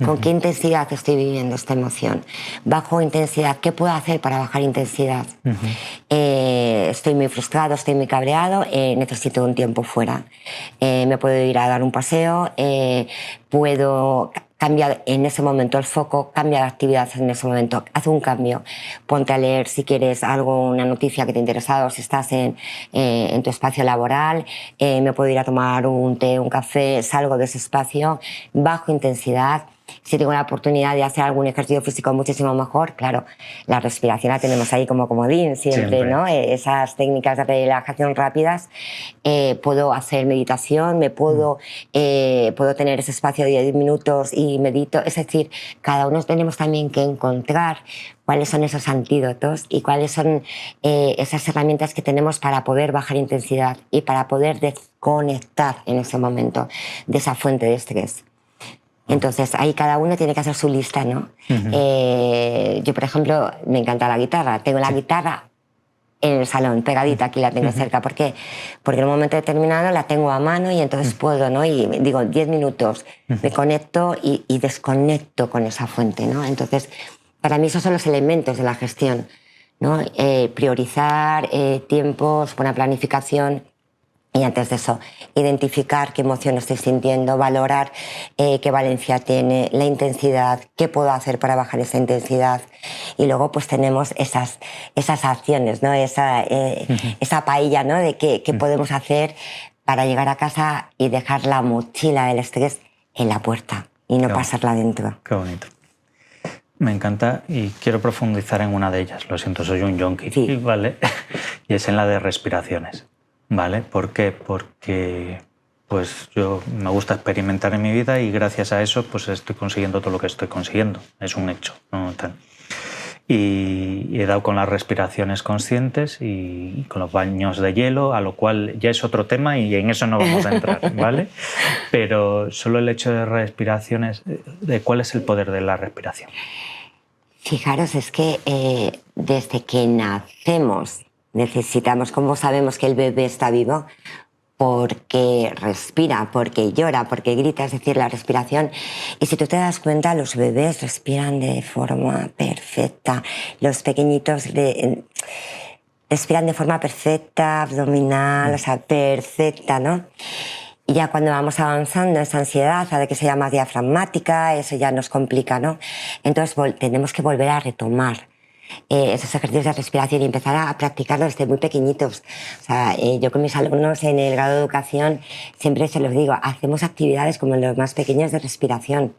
¿Con qué intensidad estoy viviendo esta emoción? ¿Bajo intensidad? ¿Qué puedo hacer para bajar intensidad? Estoy muy frustrado, estoy muy cabreado, necesito un tiempo fuera. Me puedo ir a dar un paseo, puedo cambiar en ese momento el foco, cambia de actividad en ese momento, haz un cambio, ponte a leer si quieres algo, una noticia que te ha interesado, si estás en tu espacio laboral, me puedo ir a tomar un té, un café, salgo de ese espacio, bajo intensidad. Si tengo la oportunidad de hacer algún ejercicio físico muchísimo mejor, claro, la respiración la tenemos ahí como comodín siempre. ¿No? Esas técnicas de relajación rápidas, puedo hacer meditación, puedo tener ese espacio de 10 minutos y medito. Es decir, cada uno tenemos también que encontrar cuáles son esos antídotos y cuáles son esas herramientas que tenemos para poder bajar intensidad y para poder desconectar en ese momento de esa fuente de estrés. Entonces, ahí cada uno tiene que hacer su lista, ¿no? Yo, por ejemplo, me encanta la guitarra. Tengo la guitarra en el salón, pegadita, aquí la tengo cerca. ¿Por qué? Porque en un momento determinado la tengo a mano y entonces puedo, ¿no? Y digo, 10 minutos, me conecto y desconecto con esa fuente, ¿no? Entonces, para mí esos son los elementos de la gestión, ¿no? Priorizar tiempos, buena planificación. Y antes de eso, identificar qué emoción estoy sintiendo, valorar qué valencia tiene, la intensidad, qué puedo hacer para bajar esa intensidad. Y luego pues tenemos esas acciones, ¿no? Esa paella, ¿no? De qué podemos hacer para llegar a casa y dejar la mochila del estrés en la puerta y no pasarla dentro. Qué bonito. Me encanta y quiero profundizar en una de ellas. Lo siento, soy un yonki, sí. ¿Vale? Y es en la de respiraciones. ¿Vale? ¿Por qué? Porque pues yo me gusta experimentar en mi vida y gracias a eso pues estoy consiguiendo todo lo que estoy consiguiendo. Es un hecho, ¿no? Y he dado con las respiraciones conscientes y con los baños de hielo, a lo cual ya es otro tema y en eso no vamos a entrar, ¿vale? Pero solo el hecho de respiraciones, de ¿cuál es el poder de la respiración? Fijaros, es que desde que nacemos necesitamos, ¿cómo sabemos que el bebé está vivo? Porque respira, porque llora, porque grita, es decir, la respiración. Y si tú te das cuenta, los bebés respiran de forma perfecta. Los pequeñitos respiran de forma perfecta, abdominal, o sea, perfecta, ¿no? Y ya cuando vamos avanzando, esa ansiedad hace que sea más diafragmática, eso ya nos complica, ¿no? Entonces tenemos que volver a retomar esos ejercicios de respiración y empezar a practicarlos desde muy pequeñitos. O sea, yo con mis alumnos en el grado de educación siempre se los digo, hacemos actividades como los más pequeños de respiración.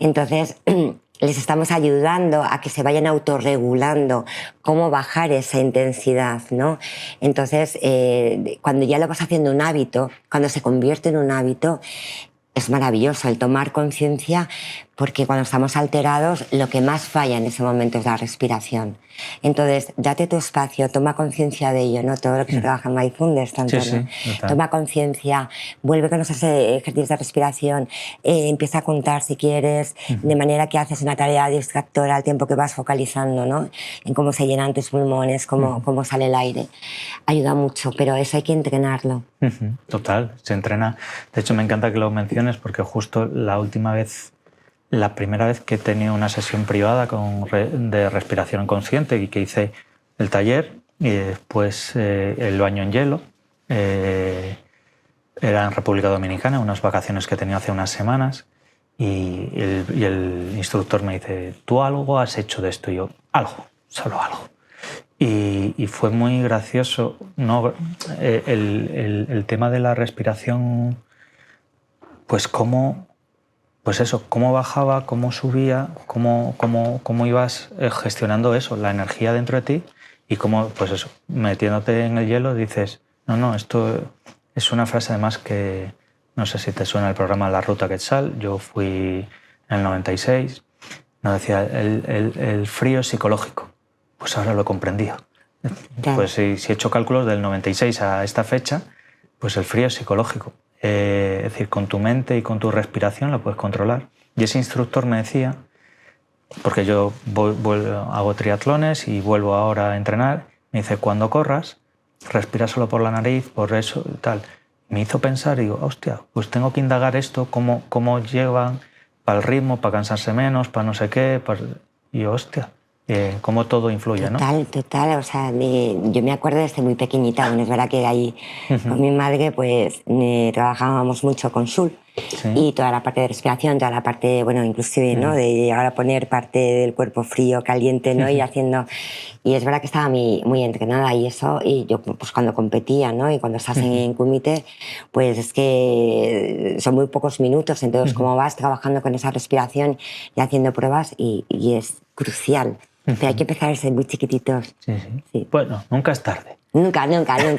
Entonces, les estamos ayudando a que se vayan autorregulando cómo bajar esa intensidad, ¿no? Entonces, cuando ya lo vas haciendo un hábito, cuando se convierte en un hábito, es maravilloso el tomar conciencia, porque cuando estamos alterados lo que más falla en ese momento es la respiración. Entonces, date tu espacio, toma conciencia de ello, ¿no? Todo lo que se trabaja en Mindfulness, tanto, sí, ¿no? Toma conciencia, vuelve con esos ejercicios de respiración, empieza a contar si quieres, de manera que haces una tarea distractora al tiempo que vas focalizando, ¿no? En cómo se llenan tus pulmones, cómo sale el aire. Ayuda mucho, pero eso hay que entrenarlo. Total, se entrena. De hecho, me encanta que lo menciones porque justo la primera vez que he tenido una sesión privada de respiración consciente y que hice el taller y después el baño en hielo, era en República Dominicana, unas vacaciones que tenía hace unas semanas y el instructor me dice, ¿tú algo has hecho de esto? Y yo, algo, solo algo. Y fue muy gracioso, ¿no? El tema de la respiración pues cómo bajaba, cómo subía, cómo ibas gestionando eso, la energía dentro de ti y cómo, pues eso, metiéndote en el hielo dices, no, esto es una frase además que, no sé si te suena el programa La Ruta Quetzal, yo fui en el 96, nos decía, el frío es psicológico, pues ahora lo he comprendido. Claro. Pues si he hecho cálculos del 96 a esta fecha, pues el frío es psicológico. Es decir, con tu mente y con tu respiración lo puedes controlar. Y ese instructor me decía, porque yo hago triatlones y vuelvo ahora a entrenar, me dice, cuando corras, respira solo por la nariz, por eso y tal. Me hizo pensar y digo, hostia, pues tengo que indagar esto, cómo llevan para el ritmo, para cansarse menos, para no sé qué, y hostia, cómo todo influye, ¿no? Total, o sea, yo me acuerdo desde muy pequeñita, bueno, es verdad que ahí con mi madre pues trabajábamos mucho con Schul, ¿sí? Y toda la parte de respiración, toda la parte, bueno, inclusive, ¿no? De llegar a poner parte del cuerpo frío, caliente, ¿no? Y haciendo, y es verdad que estaba muy entrenada y eso, y yo pues cuando competía, ¿no? Y cuando estás en Kumite, pues es que son muy pocos minutos, entonces como vas trabajando con esa respiración y haciendo pruebas y es crucial. Pero hay que empezar desde muy chiquititos. Sí. Bueno, nunca es tarde. Nunca. Claro,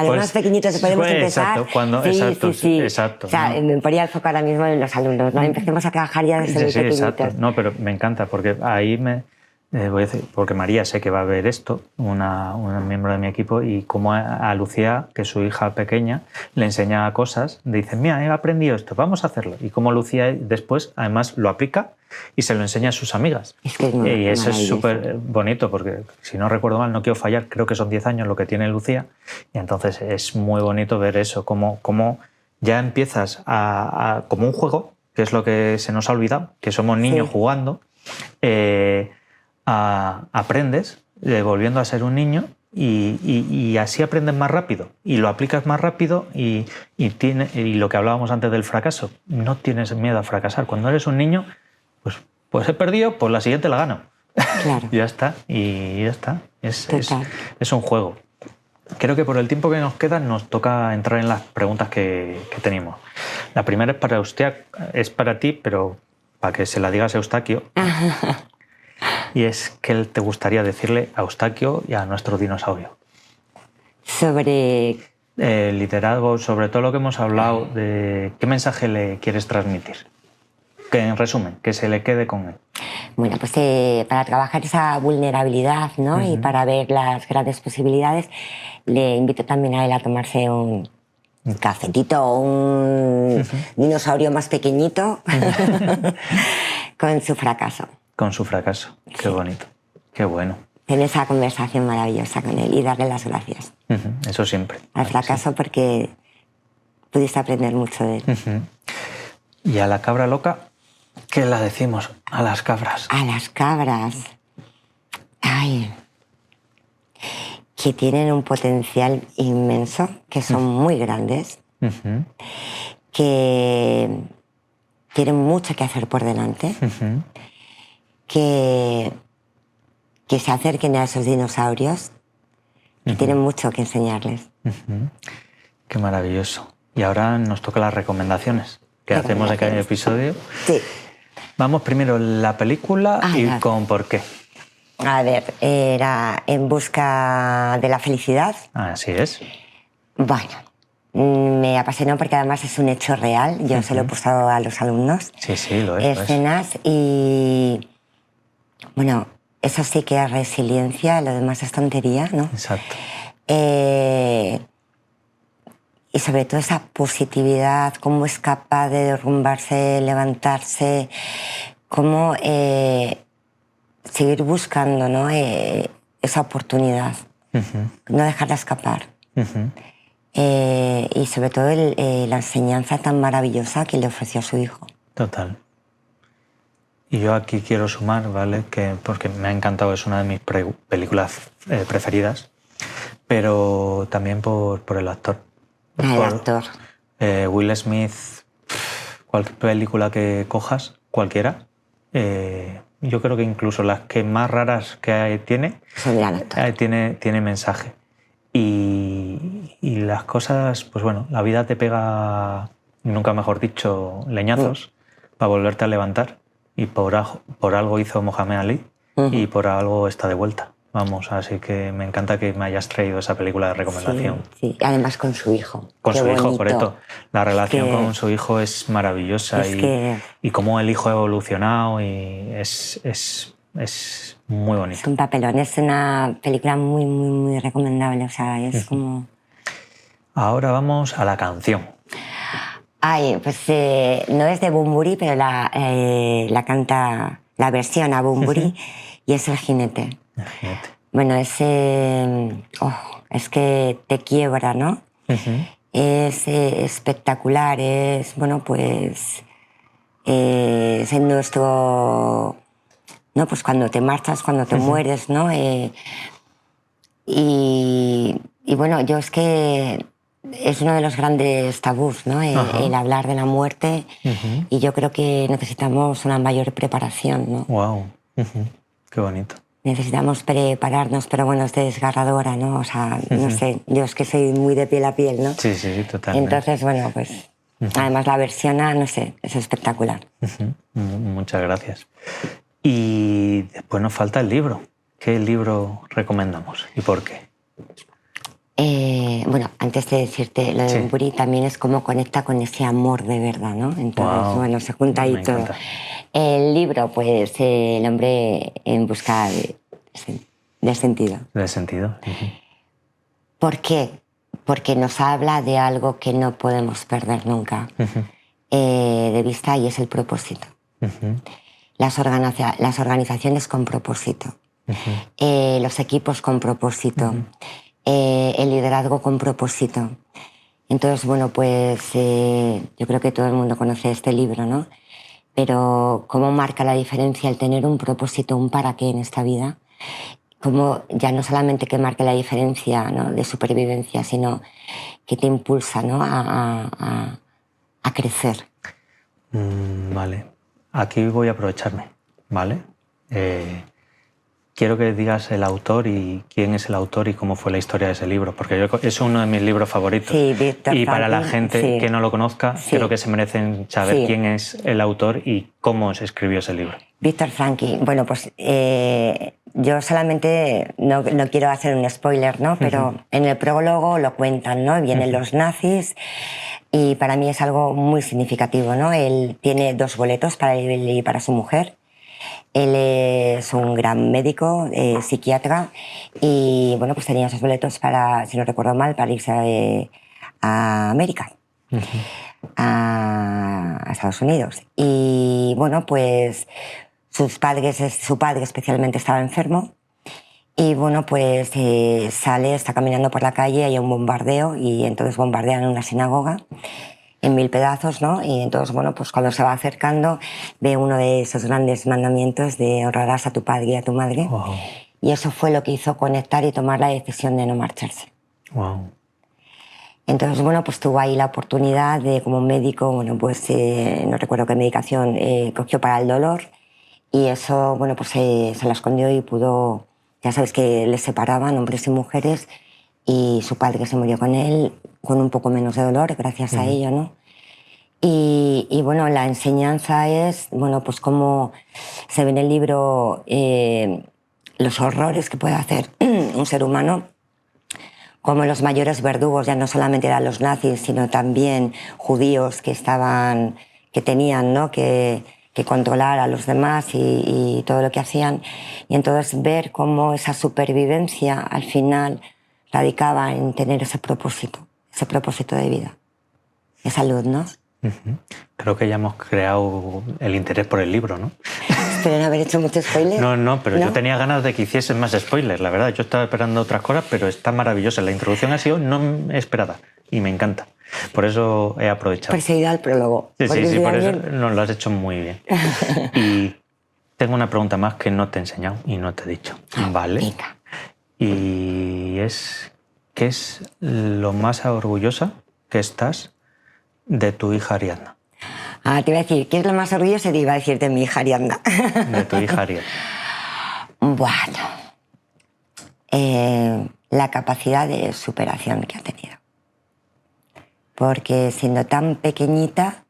pues, más pequeñitos podemos empezar. Exacto. O sea, me ponía el foco ahora mismo en los alumnos, ¿no? Empecemos a trabajar ya desde muy pequeñitos. Exacto. No, pero me encanta, porque ahí voy a decir, porque María sé que va a ver esto, una miembro de mi equipo, y como a Lucía, que es su hija pequeña, le enseña cosas, dice, mira, he aprendido esto, vamos a hacerlo. Y como Lucía después, además, lo aplica y se lo enseña a sus amigas. Es que y eso es súper bonito, porque si no recuerdo mal, no quiero fallar, creo que son 10 años lo que tiene Lucía, y entonces es muy bonito ver eso, cómo ya empiezas como un juego, que es lo que se nos ha olvidado, que somos niños jugando, aprendes volviendo a ser un niño y así aprendes más rápido y lo aplicas más rápido y lo que hablábamos antes del fracaso, no tienes miedo a fracasar. Cuando eres un niño, pues he perdido, pues la siguiente la gano. Claro. Ya está. Es un juego. Creo que por el tiempo que nos queda nos toca entrar en las preguntas que tenemos. La primera es para ti, pero para que se la digas a Eustaquio. Y es, ¿qué te gustaría decirle a Eustaquio y a nuestro dinosaurio? Sobre... liderazgo, sobre todo lo que hemos hablado, de qué mensaje le quieres transmitir. Que en resumen, que se le quede con él. Bueno, pues para trabajar esa vulnerabilidad, ¿no? Y para ver las grandes posibilidades, le invito también a él a tomarse un cafetito o un dinosaurio más pequeñito con su fracaso. Con su fracaso. Qué bonito. Qué bueno. Tener esa conversación maravillosa con él y darle las gracias. Eso siempre. Al fracaso porque pudiste aprender mucho de él. Y a la cabra loca, ¿qué la decimos a las cabras? A las cabras. Ay. Que tienen un potencial inmenso, que son muy grandes, que tienen mucho que hacer por delante, que se acerquen a esos dinosaurios, que tienen mucho que enseñarles. Qué maravilloso. Y ahora nos toca las recomendaciones que hacemos en cada episodio. Sí. Vamos primero la película y con por qué. A ver, era En busca de la felicidad. Así es. Bueno, me apasionó porque además es un hecho real. Yo se lo he puesto a los alumnos. Sí, lo es. Escenas y... Bueno, eso sí que es resiliencia, lo demás es tontería, ¿no? Exacto. Y sobre todo esa positividad, cómo es capaz de derrumbarse, levantarse, cómo seguir buscando, ¿no? Esa oportunidad, no dejarla escapar. Y sobre todo la enseñanza tan maravillosa que le ofreció a su hijo. Total. Y yo aquí quiero sumar, ¿vale? Porque me ha encantado, es una de mis películas preferidas, pero también por el actor. El actor. Will Smith, cualquier película que cojas, cualquiera, yo creo que incluso las que más raras que tiene, tiene mensaje. Y las cosas, pues bueno, la vida te pega nunca mejor dicho, leñazos para volverte a levantar. Y por algo hizo Mohamed Ali y por algo está de vuelta. Vamos, así que me encanta que me hayas traído esa película de recomendación. Sí, además con su hijo. Con su hijo, por esto. La relación que, con su hijo es maravillosa y cómo el hijo ha evolucionado y es muy bonito. Es un papelón, es una película muy, muy, muy recomendable. O sea, es como... Ahora vamos a la canción. Ay, pues no es de Bunbury, pero la canta la versión a Bunbury y es El jinete. El jinete. Bueno, es que te quiebra, ¿no? Es espectacular, es, bueno, pues es en nuestro, ¿no? Pues cuando te marchas, cuando te mueres, ¿no? Y bueno, yo es que es uno de los grandes tabús, ¿no? El hablar de la muerte y yo creo que necesitamos una mayor preparación, ¿no? Wow, qué bonito. Necesitamos prepararnos, pero bueno, es desgarradora, ¿no? O sea, no sé, yo es que soy muy de piel a piel, ¿no? Sí, totalmente. Entonces, bueno, pues además la versión, no sé, es espectacular. Muchas gracias. Y después nos falta el libro. ¿Qué libro recomendamos y por qué? Bueno, antes de decirte lo de Bunbury, también es como conecta con ese amor de verdad, ¿no? Entonces, bueno, se junta ahí todo. El libro, pues, El hombre en busca de sentido. De sentido. ¿Por qué? Porque nos habla de algo que no podemos perder nunca de vista y es el propósito. Las organizaciones con propósito, los equipos con propósito, el liderazgo con propósito. Entonces, bueno, pues yo creo que todo el mundo conoce este libro, ¿no? Pero cómo marca la diferencia el tener un propósito, un para qué en esta vida, como ya no solamente que marque la diferencia, ¿no?, de supervivencia, sino que te impulsa, ¿no?, a crecer. Vale, aquí voy a aprovecharme, ¿vale? Quiero que digas el autor y quién es el autor y cómo fue la historia de ese libro, porque es uno de mis libros favoritos. Sí, Víctor y Franklin, para la gente que no lo conozca, creo que se merecen saber quién es el autor y cómo se escribió ese libro. Víctor Franklin. Bueno, pues yo solamente no quiero hacer un spoiler, ¿no? Pero en el prólogo lo cuentan, ¿no? Vienen los nazis y para mí es algo muy significativo, ¿no? Él tiene 2 boletos para él y para su mujer. Él es un gran médico, psiquiatra, y bueno, pues tenía esos boletos para, si no recuerdo mal, para irse a América, a Estados Unidos. Y bueno, pues su padre especialmente estaba enfermo, y bueno, pues sale, está caminando por la calle, hay un bombardeo, y entonces bombardean una sinagoga en 1000 pedazos, ¿no? Y entonces, bueno, pues cuando se va acercando ve uno de esos grandes mandamientos de honrarás a tu padre y a tu madre. Wow. Y eso fue lo que hizo conectar y tomar la decisión de no marcharse. Wow. Entonces, bueno, pues tuvo ahí la oportunidad de, como médico, bueno, pues no recuerdo qué medicación cogió para el dolor y eso, bueno, pues se la escondió y pudo, ya sabes que les separaban hombres y mujeres y su padre se murió con él con un poco menos de dolor gracias a ello, ¿no? Y bueno, la enseñanza es, bueno, pues cómo se ve en el libro los horrores que puede hacer un ser humano, como los mayores verdugos ya no solamente eran los nazis, sino también judíos que tenían, ¿no?, que controlar a los demás y todo lo que hacían. Y entonces ver cómo esa supervivencia al final radicaba en tener ese propósito de vida, de salud, ¿no? Creo que ya hemos creado el interés por el libro, ¿no? Espero no haber hecho mucho spoiler. No, pero yo tenía ganas de que hiciesen más spoilers, la verdad. Yo estaba esperando otras cosas, pero está maravillosa. La introducción ha sido no esperada y me encanta. Por eso he aprovechado. Perseguido al prólogo. Sí, por eso nos lo has hecho muy bien. Y tengo una pregunta más que no te he enseñado y no te he dicho. ¿Vale? Venga. Y es, ¿qué es lo más orgullosa que estás de tu hija Ariadna? Te iba a decir, ¿qué es lo más orgulloso? Te iba a decir de mi hija Ariadna. De tu hija Ariadna. Bueno, la capacidad de superación que ha tenido. porque siendo tan pequeñita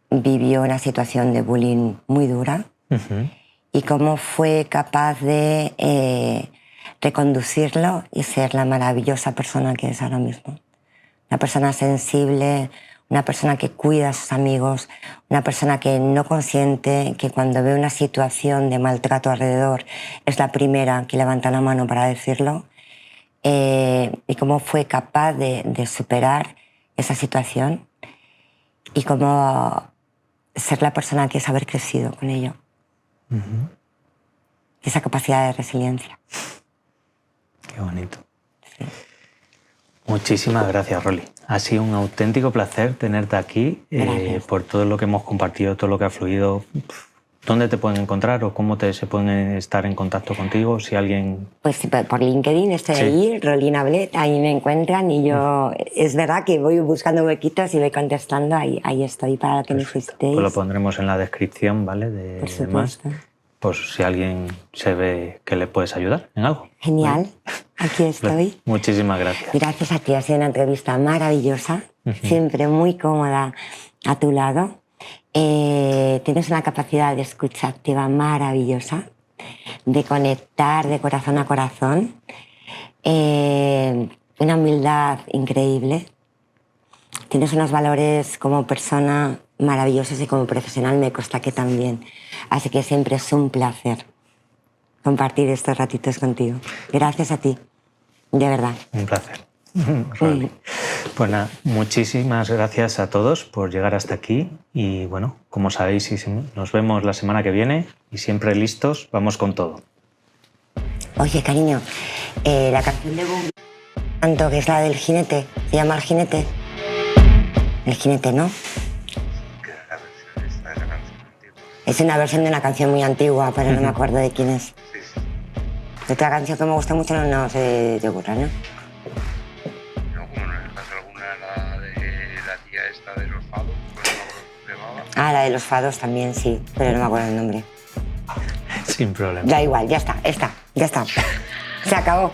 vivió una situación de bullying muy dura y cómo fue capaz de reconducirlo y ser la maravillosa persona que es ahora mismo. Una persona sensible, una persona que cuida a sus amigos, una persona que no consiente, que cuando ve una situación de maltrato alrededor es la primera que levanta la mano para decirlo, y cómo fue capaz de superar esa situación y cómo ser la persona que es haber crecido con ello. Esa capacidad de resiliencia. Qué bonito. Sí. Muchísimas gracias, Roli. Ha sido un auténtico placer tenerte aquí, por todo lo que hemos compartido, todo lo que ha fluido. ¿Dónde te pueden encontrar o cómo se pueden estar en contacto contigo? Si alguien... Pues por LinkedIn estoy ahí, Rolina Blet, ahí me encuentran y yo... Es verdad que voy buscando huequitos y voy contestando, ahí estoy para lo que necesitéis. Pues lo pondremos en la descripción, ¿vale? Por supuesto. Pues si alguien se ve que le puedes ayudar en algo. Genial, aquí estoy. Muchísimas gracias. Gracias a ti, ha sido una entrevista maravillosa, siempre muy cómoda a tu lado. Tienes una capacidad de escucha activa maravillosa, de conectar de corazón a corazón, una humildad increíble. Tienes unos valores como persona maravillosos y como profesional me consta que también. Así que siempre es un placer compartir estos ratitos contigo. Gracias a ti, de verdad. Un placer. Pues nada, muchísimas gracias a todos por llegar hasta aquí y bueno, como sabéis, nos vemos la semana que viene y siempre listos, vamos con todo. Oye, cariño, la canción de Boom, tanto que es la del jinete, se llama El Jinete. El Jinete, ¿no? Es una versión de una canción muy antigua, pero no me acuerdo de quién es. Otra canción que me gusta mucho no se te ocurra, ¿no? Ah, la de los fados también, sí, pero no me acuerdo el nombre. Sin problema. Da igual, ya está. Se acabó.